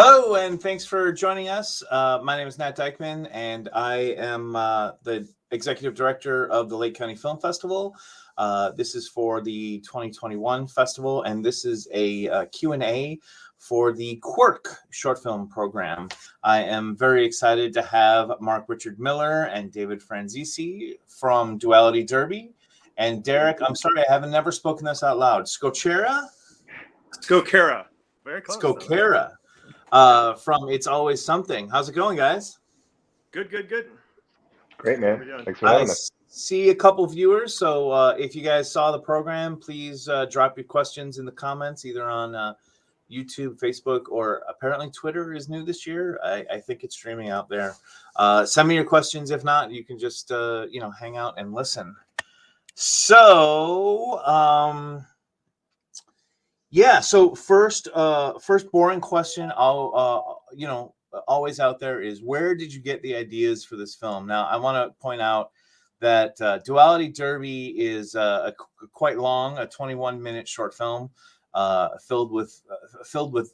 Hello, and thanks for joining us. My name is Nat Dykman, and I am the Executive Director of the Lake County Film Festival. This is for the 2021 festival, and this is a Q&A for the Quirk short film program. I am very excited to have Mark Richard Miller and David Franzese from Duality Derby. And Derrick, I'm sorry, I haven't never spoken this out loud. Scocchera? Scocchera. Very close. Scocchera. From It's Always Something. How's it going, guys? Good. Great, man. Thanks for having us. See a couple viewers, so if you guys saw the program, please drop your questions in the comments, either on YouTube, Facebook, or apparently Twitter is new this year. I think it's streaming out there. Send me your questions. If not, you can just hang out and listen. So so first boring question I'll always out there is, where did you get the ideas for this film? Now, I want to point out that Duality Derby is quite long, a 21-minute short film filled with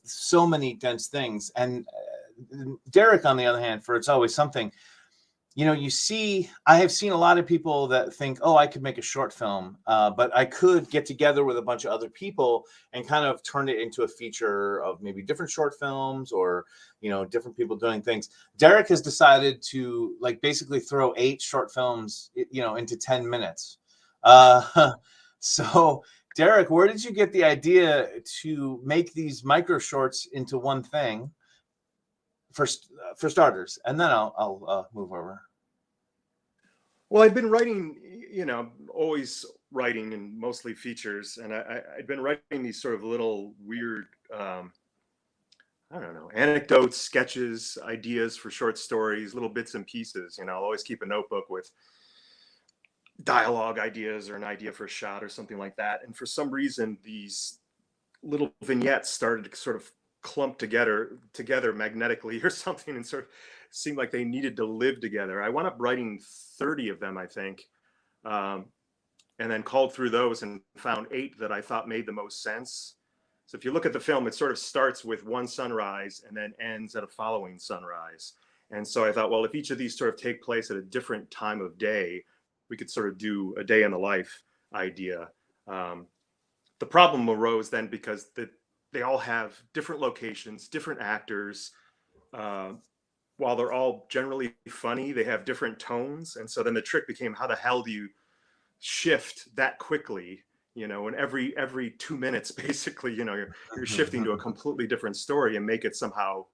so many dense things. And Derrick, on the other hand, for It's Always Something, I have seen a lot of people that think, oh, I could make a short film, but I could get together with a bunch of other people and kind of turn it into a feature of maybe different short films or, different people doing things. Derrick has decided to basically throw 8 short films, into 10 minutes. So Derrick, where did you get the idea to make these micro shorts into one thing? For starters, and then I'll move over. Well, I've been writing, always writing, and mostly features, and I'd been writing these sort of little weird, anecdotes, sketches, ideas for short stories, little bits and pieces. I'll always keep a notebook with dialogue ideas or an idea for a shot or something like that. And for some reason, these little vignettes started to sort of clumped together magnetically or something, and sort of seemed like they needed to live together. I wound up writing 30 of them, I think, and then called through those and found 8 that I thought made the most sense. So if you look at the film, it sort of starts with one sunrise and then ends at a following sunrise. And so I thought, well, if each of these sort of take place at a different time of day, we could sort of do a day in the life idea. The problem arose then because they all have different locations, different actors. While they're all generally funny, they have different tones. And so then the trick became, how the hell do you shift that quickly? And every 2 minutes, basically, you're shifting to a completely different story and make it somehow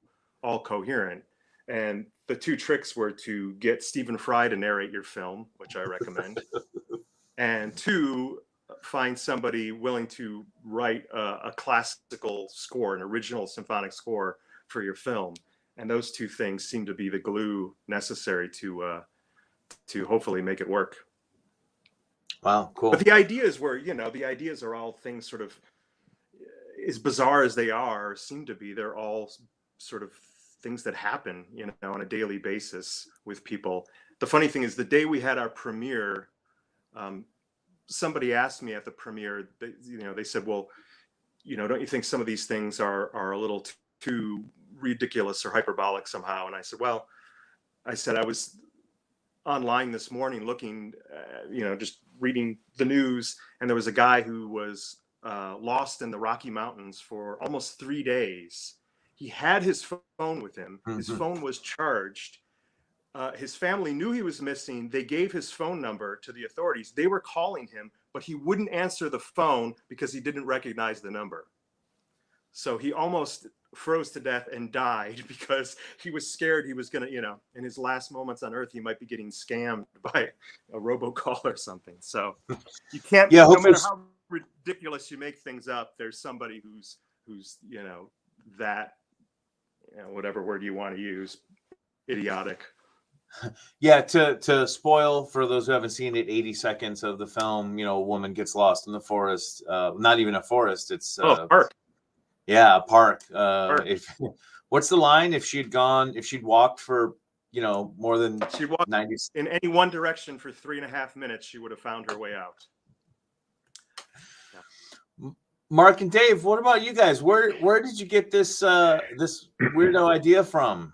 all coherent. And the 2 tricks were to get Stephen Fry to narrate your film, which I recommend, and 2, find somebody willing to write a classical score, an original symphonic score for your film. And those 2 things seem to be the glue necessary to hopefully make it work. Wow, cool. But the ideas are all things sort of, as bizarre as they are, seem to be, they're all sort of things that happen, on a daily basis with people. The funny thing is, the day we had our premiere, somebody asked me at the premiere, they said, well, don't you think some of these things are a little too ridiculous or hyperbolic somehow? And I said, I was online this morning looking, just reading the news, and there was a guy who was lost in the Rocky Mountains for almost 3 days. He had his phone with him. Mm-hmm. His phone was charged. His family knew he was missing. They gave his phone number to the authorities. They were calling him, but he wouldn't answer the phone because he didn't recognize the number. So he almost froze to death and died because he was scared he was going to, in his last moments on Earth, he might be getting scammed by a robocall or something. So you can't, no matter how ridiculous you make things up, there's somebody who's that, whatever word you want to use, idiotic. Yeah, to spoil for those who haven't seen it, 80 seconds of the film, a woman gets lost in the forest. Not even a forest, it's a park. Yeah, a park. What's the line? If she'd walked for more than she walked 90 in any one direction for 3.5 minutes, she would have found her way out. Yeah. Mark and Dave, what about you guys? Where did you get this this weirdo idea from?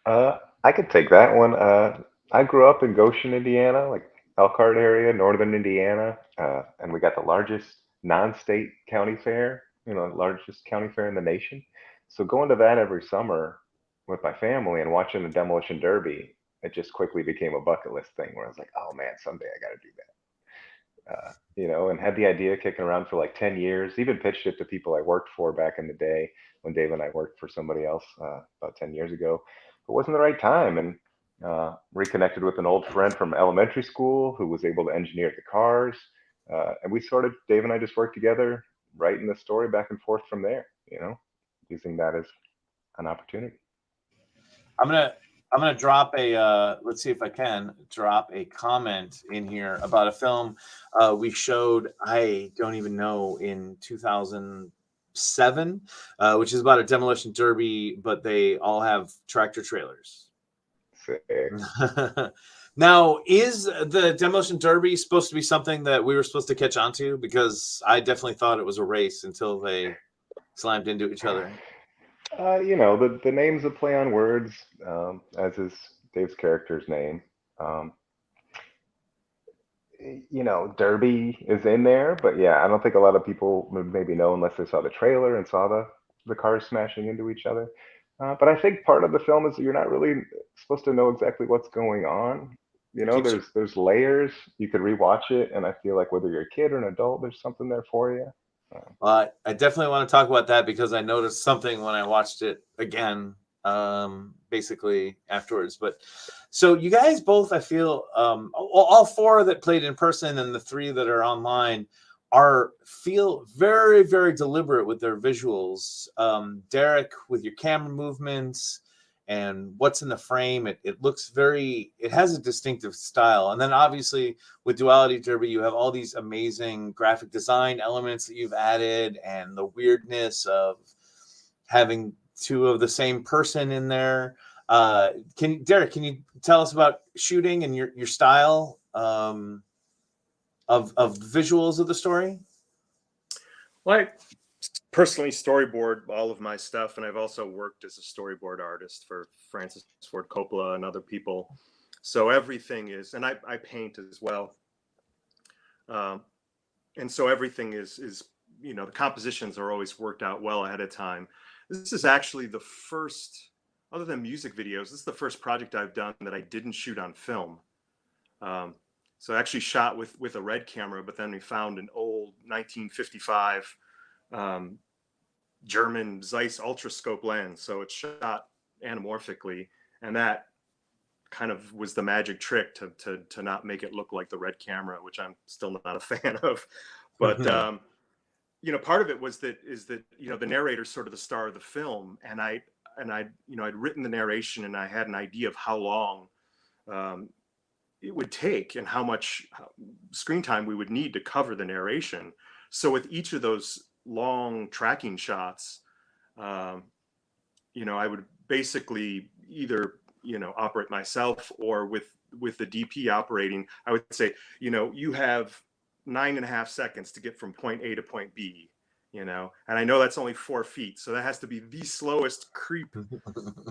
I could take that one. I grew up in Goshen, Indiana, like Elkhart area, northern Indiana, and we got the largest non-state county fair, largest county fair in the nation. So going to that every summer with my family and watching the demolition derby, it just quickly became a bucket list thing where I was like, oh man, someday I got to do that. And had the idea kicking around for like 10 years, even pitched it to people I worked for back in the day when Dave and I worked for somebody else about 10 years ago. But it wasn't the right time. And reconnected with an old friend from elementary school who was able to engineer the cars. And Dave and I just worked together, writing the story back and forth from there, using that as an opportunity. I'm gonna drop a let's see if I can drop a comment in here about a film we showed, I don't even know, in 2007, which is about a demolition derby, but they all have tractor trailers. Sick. Now, is the demolition derby supposed to be something that we were supposed to catch on to? Because I definitely thought it was a race until they slammed into each other. The name's a play on words, as is Dave's character's name. Derby is in there, but yeah, I don't think a lot of people would maybe know unless they saw the trailer and saw the cars smashing into each other. But I think part of the film is that you're not really supposed to know exactly what's going on. There's layers. You could rewatch it, and I feel like whether you're a kid or an adult, there's something there for you. I definitely want to talk about that because I noticed something when I watched it again, basically afterwards. But so you guys both, I feel, all four that played in person and the three that are online feel very, very deliberate with their visuals. Derrick, with your camera movements and what's in the frame, it has a distinctive style. And then obviously with Duality Derby, you have all these amazing graphic design elements that you've added and the weirdness of having two of the same person in there. Derrick, can you tell us about shooting and your style of visuals of the story? Well, I personally storyboard all of my stuff, and I've also worked as a storyboard artist for Francis Ford Coppola and other people. So everything is, and I paint as well. And so everything is the compositions are always worked out well ahead of time. This is actually the first, other than music videos, this is the first project I've done that I didn't shoot on film. So I actually shot with a red camera, but then we found an old 1955 German Zeiss ultrascope lens. So it's shot anamorphically, and that kind of was the magic trick to not make it look like the red camera, which I'm still not a fan of. But part of it is that the narrator's sort of the star of the film, and I'd written the narration, and I had an idea of how long it would take and how much screen time we would need to cover the narration. So with each of those long tracking shots, I would basically either operate myself or with the DP operating. I would say, you have 9.5 seconds to get from point A to point B, and I know that's only 4 feet, so that has to be the slowest creep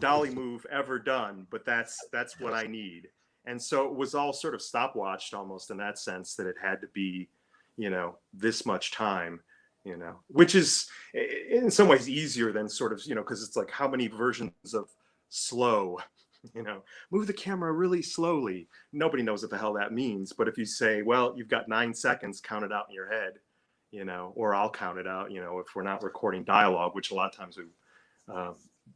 dolly move ever done, but that's what I need. And so it was all sort of stopwatched almost in that sense, that it had to be, this much time, which is in some ways easier than sort of, because it's like, how many versions of slow, move the camera really slowly. Nobody knows what the hell that means. But if you say, well, you've got 9 seconds, count it out in your head, or I'll count it out, if we're not recording dialogue, which a lot of times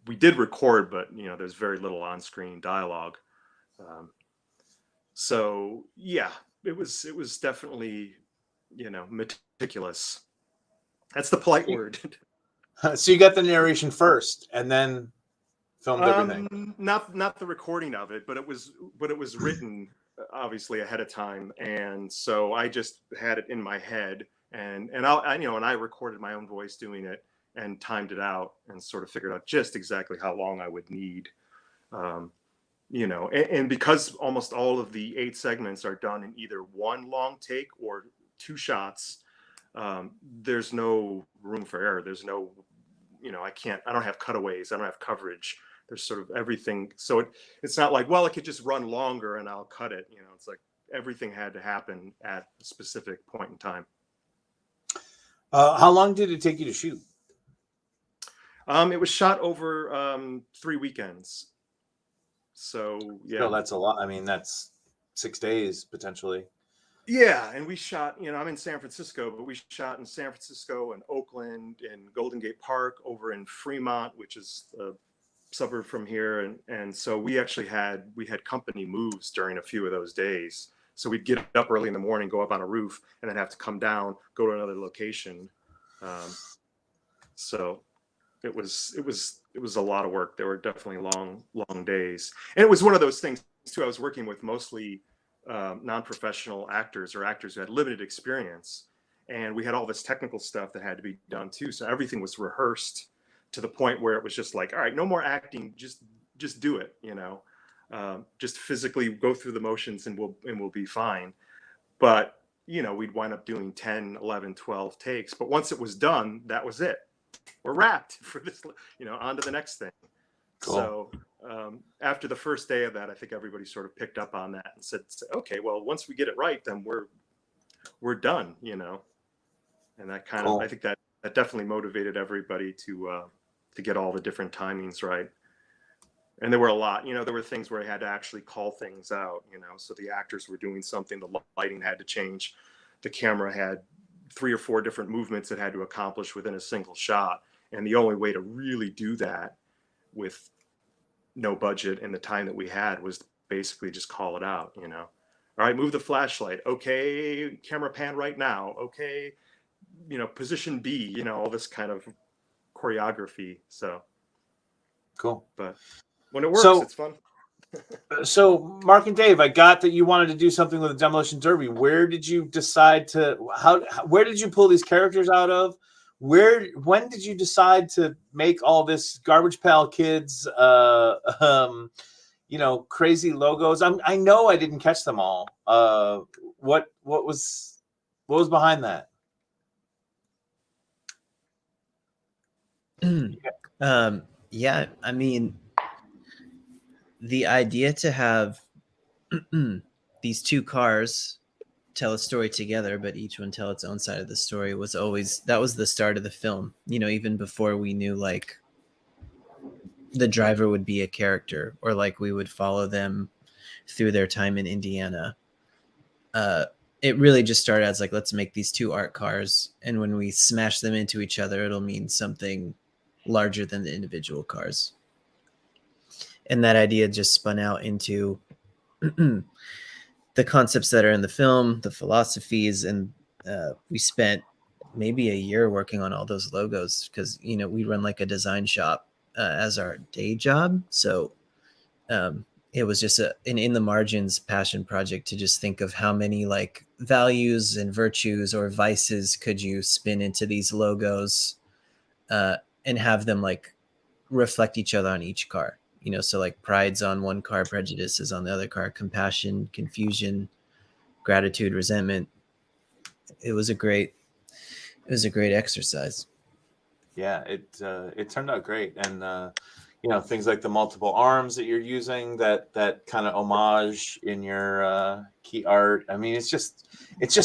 we did record, but, there's very little on-screen dialogue. So yeah, it was definitely, meticulous. That's the polite word. So you got the narration first and then filmed everything. Not the recording of it, but it was written obviously ahead of time, and so I just had it in my head, and I recorded my own voice doing it and timed it out and sort of figured out just exactly how long I would need. And because almost all of the 8 segments are done in either one long take or 2 shots, there's no room for error. There's no, I don't have cutaways. I don't have coverage. There's sort of everything. So it's not like, well, it could just run longer and I'll cut it. It's like everything had to happen at a specific point in time. How long did it take you to shoot? It was shot over 3 weekends. So yeah, So that's a lot. I mean, that's 6 days potentially. yeah. And we shot, I'm in San Francisco, but we shot in San Francisco and Oakland and Golden Gate Park, over in Fremont, which is a suburb from here. And so we actually had company moves during a few of those days. So we'd get up early in the morning, go up on a roof, and then have to come down, go to another location. So it was a lot of work. There were definitely long days. And it was one of those things too. I was working with mostly non-professional actors, or actors who had limited experience. And we had all this technical stuff that had to be done too. So everything was rehearsed to the point where it was just like, all right, no more acting, just do it, just physically go through the motions and we'll be fine. But, we'd wind up doing 10, 11, 12 takes. But once it was done, that was it. We're wrapped for this, on to the next thing. Cool. So after the first day of that, I think everybody sort of picked up on that and said, okay, well, once we get it right, then we're done, and that kind of, I think that definitely motivated everybody to get all the different timings right. And there were a lot, there were things where I had to actually call things out, so the actors were doing something, the lighting had to change, the camera had 3 or 4 different movements it had to accomplish within a single shot. And the only way to really do that with no budget and the time that we had was basically just call it out, All right, move the flashlight. Okay, camera pan right now. Okay, position B, all this kind of choreography. So cool. But when it works, it's fun. So Mark and Dave, I got that you wanted to do something with the Demolition Derby. Where did you decide to where did you pull these characters out of? When did you decide to make all this Garbage Pail Kids crazy logos? I know I didn't catch them all. What was behind that? Yeah, I mean, the idea to have these 2 cars tell a story together, but each one tell its own side of the story was the start of the film. Even before we knew like the driver would be a character, or like we would follow them through their time in Indiana. It really just started as like, let's make these 2 art cars, and when we smash them into each other, it'll mean something larger than the individual cars. And that idea just spun out into the concepts that are in the film, the philosophies, and we spent maybe a year working on all those logos because, we run like a design shop as our day job. So it was just an in the margins passion project to just think of how many like values and virtues or vices could you spin into these logos and have them like reflect each other on each car. So like pride's on one car, prejudice is on the other car, compassion, confusion, gratitude, resentment. It was a great exercise. Yeah, it turned out great. And things like the multiple arms that you're using, that kind of homage in your key art. I mean, it's just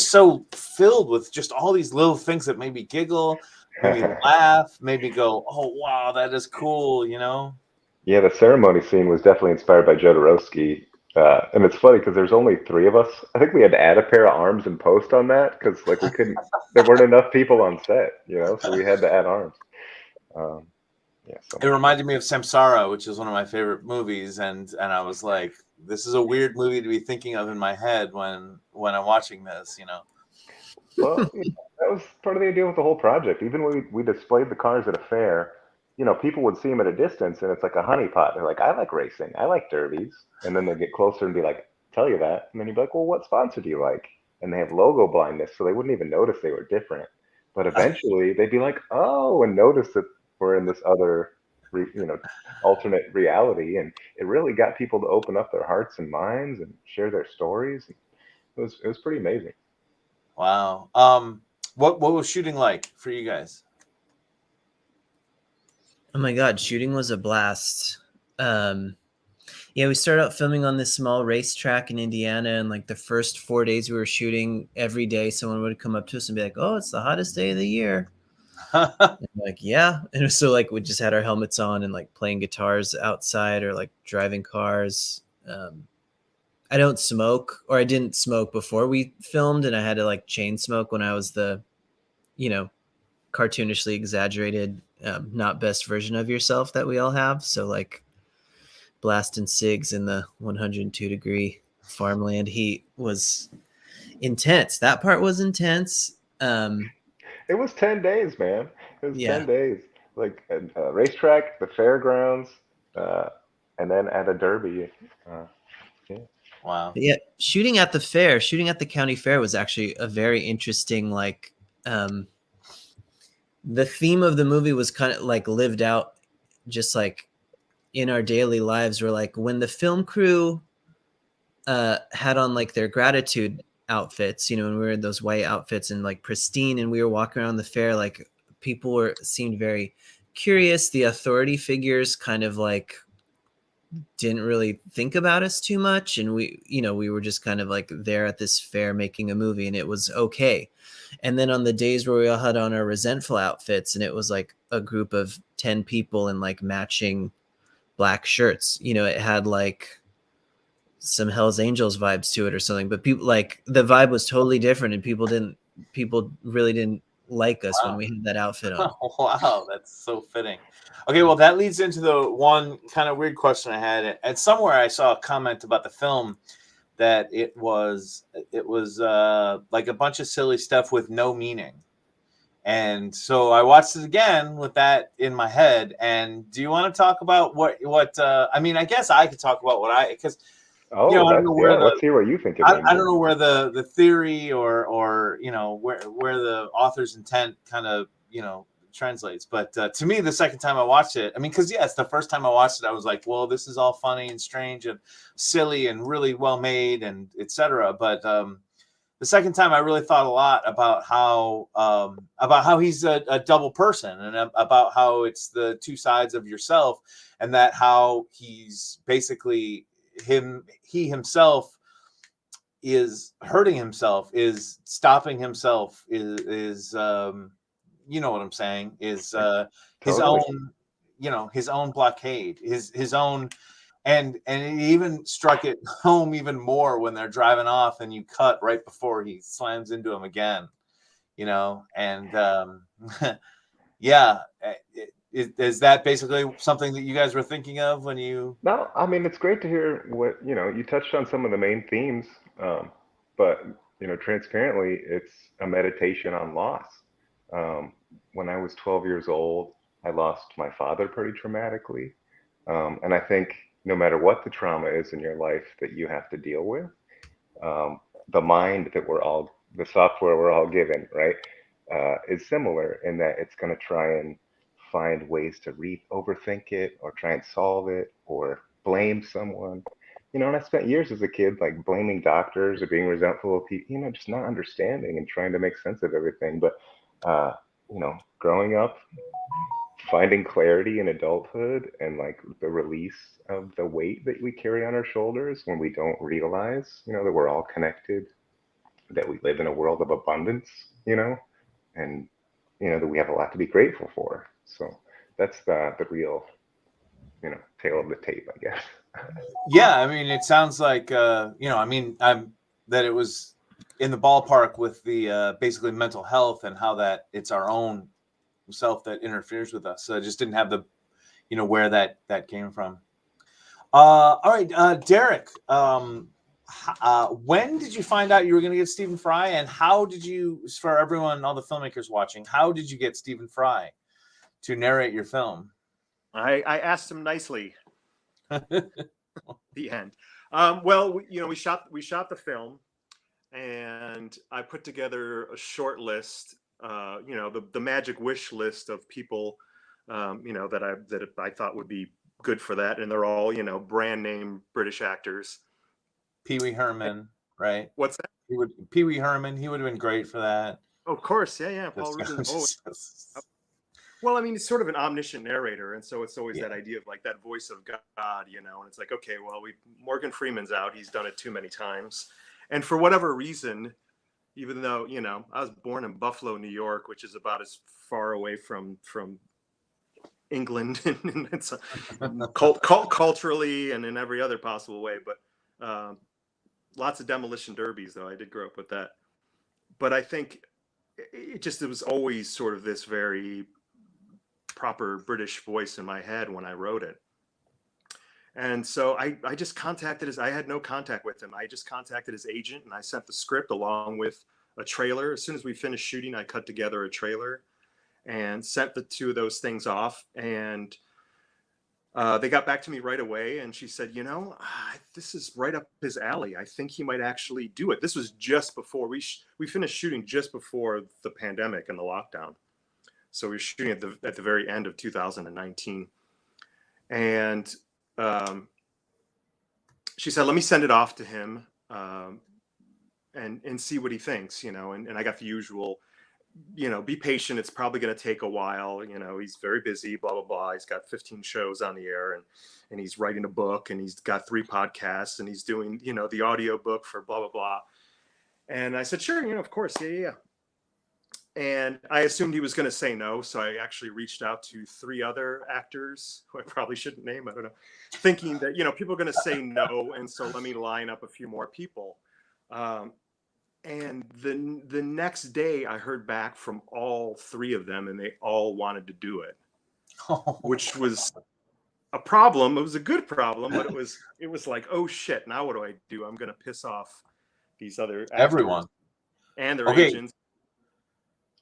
so filled with just all these little things that made me giggle, made me laugh, made me go, oh wow, that is cool, Yeah, the ceremony scene was definitely inspired by Jodorowsky. And it's funny because there's only 3 of us. I think we had to add a pair of arms and post on that because like we couldn't, there weren't enough people on set, so we had to add arms. It reminded me of Samsara, which is one of my favorite movies. And I was like, this is a weird movie to be thinking of in my head when I'm watching this, Well, that was part of the idea with the whole project. Even when we displayed the cars at a fair, people would see them at a distance and it's like a honeypot. They're like, I like racing. I like derbies. And then they get closer and be like, tell you that. And then you'd be like, well, what sponsor do you like? And they have logo blindness, so they wouldn't even notice they were different. But eventually they'd be like, oh, and notice that we're in this other, alternate reality. And it really got people to open up their hearts and minds and share their stories. It was pretty amazing. Wow. What was shooting like for you guys? Oh my God, shooting was a blast. Yeah, we started out filming on this small racetrack in Indiana, and like the first 4 days we were shooting, every day someone would come up to us and be like, "Oh, it's the hottest day of the year." And like, yeah. And so like we just had our helmets on and like playing guitars outside or like driving cars. I don't smoke, or I didn't smoke before we filmed, and I had to like chain smoke when I was the, you know, cartoonishly exaggerated, not best version of yourself that we all have. So like blasting cigs in the 102-degree farmland heat was intense. That part was intense. It was 10 days, man. It was Yeah. 10 days. Like a racetrack, the fairgrounds, uh, and then at a derby. Uh, yeah. Wow. But yeah, shooting at the fair, shooting at the county fair was actually a very interesting, like, the theme of the movie was kind of like lived out just like in our daily lives. Where like when the film crew had on like their gratitude outfits, you know, and we were in those white outfits and like pristine, and we were walking around the fair, like people seemed very curious. The authority figures kind of like didn't really think about us too much, and we, you know, we were just kind of like there at this fair making a movie, and it was okay. And then on the days where we all had on our resentful outfits, and it was like a group of 10 people in like matching black shirts, you know, it had like some Hell's Angels vibes to it or something, but people, like, the vibe was totally different, and people really didn't like us when Wow. we had that outfit on. Wow, that's so fitting. Okay, well, that leads into the one kind of weird question I had. And somewhere I saw a comment about the film that it was like a bunch of silly stuff with no meaning. And so I watched it again with that in my head. And do you want to talk about what I mean, I guess I could talk about because Oh, I don't that's know yeah. where Let's hear what you think it I means. don't know where the theory or you know where the author's intent kind of, you know, translates. But to me, the second time I watched it, I mean, because yes, the first time I watched it, I was like, well, this is all funny and strange and silly and really well made and etc. But the second time, I really thought a lot about how he's a double person, and about how it's the two sides of yourself, and that how he's basically he himself is hurting himself, is stopping himself, is you know what I'm saying, is his Totally. own, you know, his own blockade, his own. And it even struck it home even more when they're driving off and you cut right before he slams into him again, you know. And yeah, is that basically something that you guys were thinking of when you? No, I mean it's great to hear what you touched on some of the main themes, but transparently, it's a meditation on loss. Um, when I was 12 years old, I lost my father pretty traumatically, and I think no matter what the trauma is in your life that you have to deal with, um, the mind that the software we're all given, right, is similar in that it's going to try and find ways to overthink it or try and solve it or blame someone. And I spent years as a kid like blaming doctors or being resentful of people, just not understanding and trying to make sense of everything. But, growing up, finding clarity in adulthood and like the release of the weight that we carry on our shoulders when we don't realize, that we're all connected, that we live in a world of abundance, and that we have a lot to be grateful for. So that's the real, tail of the tape, I guess. Yeah, I mean, it sounds like I mean, I'm that it was in the ballpark with the basically mental health and how that it's our own self that interferes with us. So I just didn't have the, where that came from. All right, Derrick. When did you find out you were going to get Stephen Fry, and how did you, for everyone, all the filmmakers watching, how did you get Stephen Fry to narrate your film? I asked him nicely. The end. Well, we shot the film, and I put together a short list. The magic wish list of people, that I thought would be good for that, and they're all brand name British actors. Pee Wee Herman, right? What's that? Pee Wee Herman. He would have been great for that. Of course, yeah. Paul Rubens. Well, I mean, it's sort of an omniscient narrator, and so it's always that idea of like that voice of God, you know. And it's like, okay, well, Morgan Freeman's out; he's done it too many times, and for whatever reason, even though I was born in Buffalo, New York, which is about as far away from England and it's culturally and in every other possible way, but lots of demolition derbies, though I did grow up with that. But I think it was always sort of this very proper British voice in my head when I wrote it. And so I just contacted I had no contact with him. I just contacted his agent and I sent the script along with a trailer. As soon as we finished shooting, I cut together a trailer and sent the two of those things off. And they got back to me right away. And she said, this is right up his alley. I think he might actually do it. This was just before we finished shooting just before the pandemic and the lockdown. So we were shooting at the very end of 2019. And she said, let me send it off to him and see what he thinks, and I got the usual, be patient. It's probably going to take a while. He's very busy, blah, blah, blah. He's got 15 shows on the air and he's writing a book and he's got 3 podcasts and he's doing, the audio book for blah, blah, blah. And I said, sure, of course. Yeah. And I assumed he was going to say no. So I actually reached out to 3 other actors who I probably shouldn't name. I don't know, thinking that, people are going to say no. And so let me line up a few more people. And the next day I heard back from all 3 of them and they all wanted to do it, which was a problem. It was a good problem, but it was like, oh shit, now what do I do? I'm going to piss off these other actors everyone and their agents.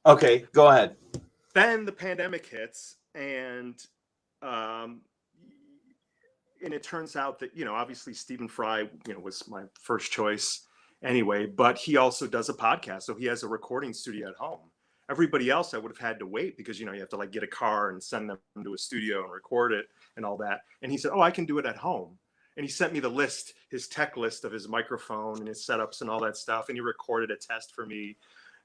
Okay, go ahead. Then the pandemic hits and it turns out that, obviously Stephen Fry, was my first choice anyway, but he also does a podcast. So he has a recording studio at home. Everybody else I would have had to wait because, you have to like get a car and send them to a studio and record it and all that. And he said, oh, I can do it at home. And he sent me the list, his tech list of his microphone and his setups and all that stuff. And he recorded a test for me.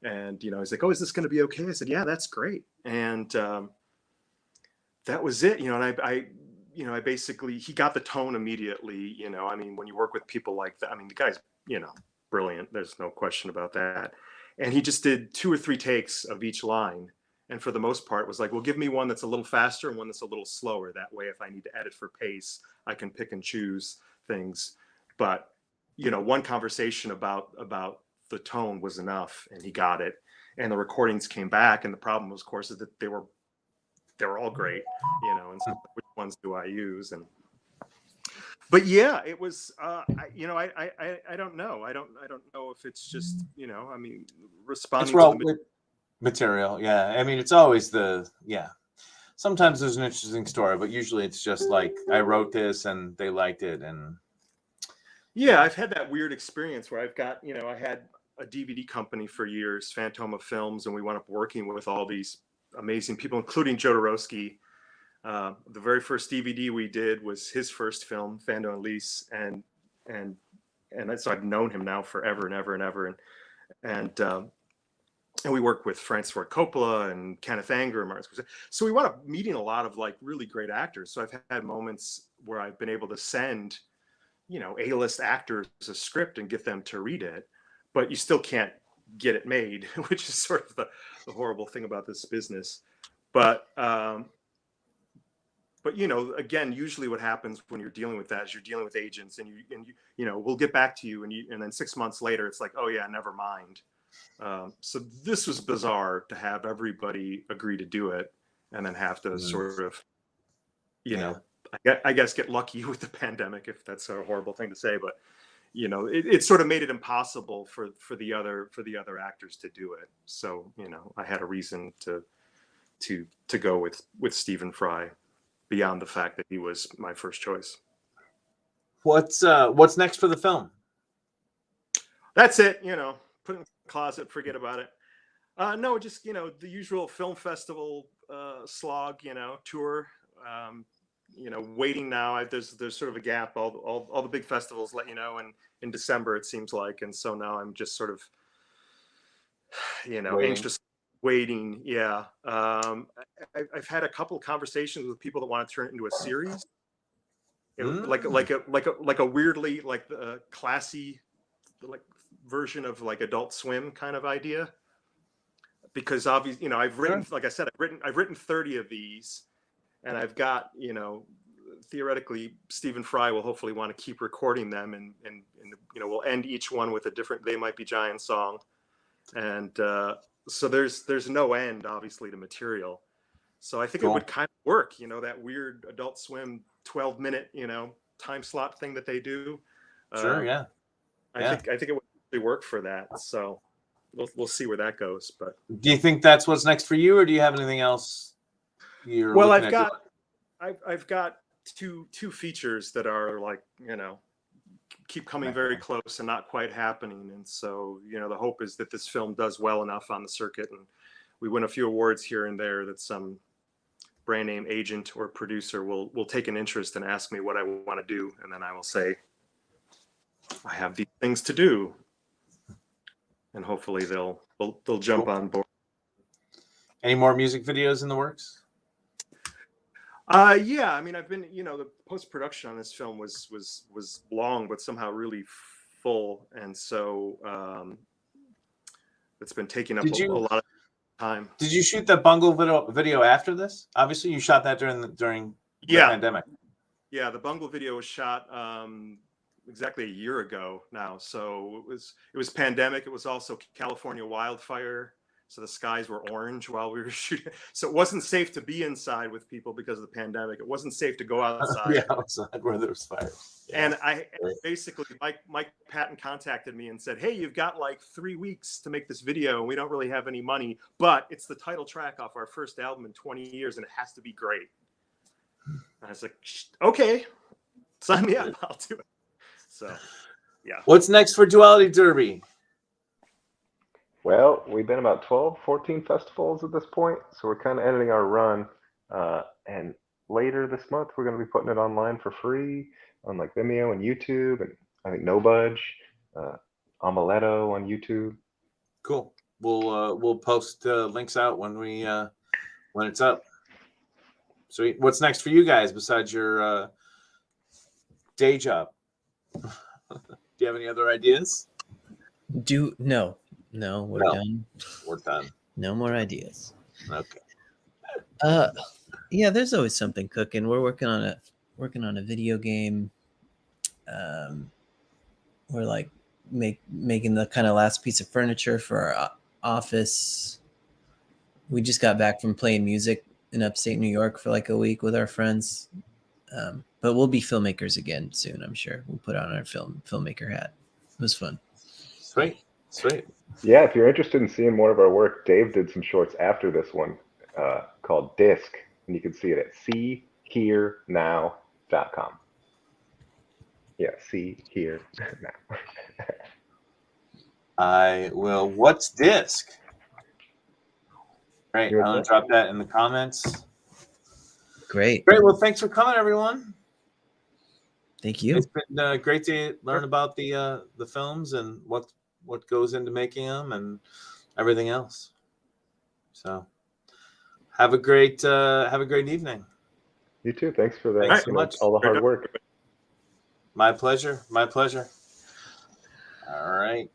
And, he's like, oh, is this going to be okay? I said, yeah, that's great. And that was it, and I basically, he got the tone immediately, when you work with people like that, the guy's, brilliant. There's no question about that. And he just did 2 or 3 takes of each line. And for the most part was like, well, give me one that's a little faster and one that's a little slower. That way, if I need to edit for pace, I can pick and choose things. But, one conversation about the tone was enough and he got it. And the recordings came back. And the problem was, of course, is that they were all great, and so which ones do I use? But yeah, it was, I don't know. I don't know if it's just, responding It's to raw the material. Yeah. It's always sometimes there's an interesting story, but usually it's just like, I wrote this and they liked it. And yeah, I've had that weird experience where I've got, I had a DVD company for years, Fantoma Films, and we wound up working with all these amazing people, including Jodorowsky. The very first DVD we did was his first film, Fando and Lise, and so I've known him now forever and ever and ever, and we worked with Francis Ford Coppola and Kenneth Anger and Martin Scorsese. So we wound up meeting a lot of like really great actors. So I've had moments where I've been able to send, A-list actors a script and get them to read it, but you still can't get it made, which is sort of the horrible thing about this business. But again, usually what happens when you're dealing with that is you're dealing with agents and we'll get back to you and then 6 months later it's like, oh yeah, never mind. So this was bizarre to have everybody agree to do it and then have to sort of, I guess get lucky with the pandemic, if that's a horrible thing to say, but it sort of made it impossible for the other actors to do it. So, I had a reason to go with Stephen Fry beyond the fact that he was my first choice. What's next for the film? That's it. Put it in the closet, forget about it. No, just, the usual film festival slog, tour. Waiting now. There's sort of a gap. All the big festivals let in December, it seems like, and so now I'm just sort of Waiting. anxious waiting. Yeah. I've had a couple of conversations with people that want to turn it into a series. Like a weirdly like the classy like version of like Adult Swim kind of idea, because obviously I've written, like I said, I've written 30 of these, and I've got theoretically Stephen Fry will hopefully want to keep recording them, and we'll end each one with a different They Might Be Giants song, and so there's no end obviously to material. So I think it would kind of work, that weird Adult Swim 12-minute time slot thing that they do. Sure, yeah. I think it would really work for that. So we'll see where that goes. But do you think that's what's next for you, or do you have anything else you're looking at? I've got two features that are like keep coming very close and not quite happening. And so the hope is that this film does well enough on the circuit and we win a few awards here and there that some brand name agent or producer will take an interest and ask me what I want to do, and then I will say I have these things to do, and hopefully they'll jump on board. Any more music videos in the works? Yeah, I mean, I've been, the post-production on this film was long, but somehow really full, and so it's been taking up a lot of time. Did you shoot the bungle video after this? Obviously, you shot that during the pandemic. Yeah, the bungle video was shot exactly a year ago now. So it was pandemic. It was also California wildfire. So the skies were orange while we were shooting. So it wasn't safe to be inside with people because of the pandemic. It wasn't safe to go outside. Outside where there was fire. Yeah. And I basically, Mike Patton contacted me and said, "Hey, you've got like 3 weeks to make this video, and we don't really have any money, but it's the title track off our first album in 20 years, and it has to be great." And I was like, "Okay, sign me up. I'll do it." So, yeah. What's next for Duality Derby? Well, we've been about 12, 14 festivals at this point, so we're kind of ending our run. And later this month, we're going to be putting it online for free on like Vimeo and YouTube, and I think No Budge, Omeletto on YouTube. Cool. We'll post links out when it's up. Sweet. What's next for you guys besides your day job? Do you have any other ideas? No, we're done. We're done. No more ideas. Okay. Yeah, there's always something cooking. We're working on a video game. We're like making the kind of last piece of furniture for our office. We just got back from playing music in upstate New York for like a week with our friends. But we'll be filmmakers again soon, I'm sure. We'll put on our filmmaker hat. It was fun. Sweet. Yeah, if you're interested in seeing more of our work, Dave did some shorts after this one called Disc, and you can see it at seeherenow.com. Yeah, see here now. I will. What's Disc? Right. I'm going to drop that in the comments. Great. Well, thanks for coming, everyone. Thank you. It's been great to learn about the films and what goes into making them and everything else. So have a great evening. You too. Thanks for that. Thanks so much. All the hard work. My pleasure. All right.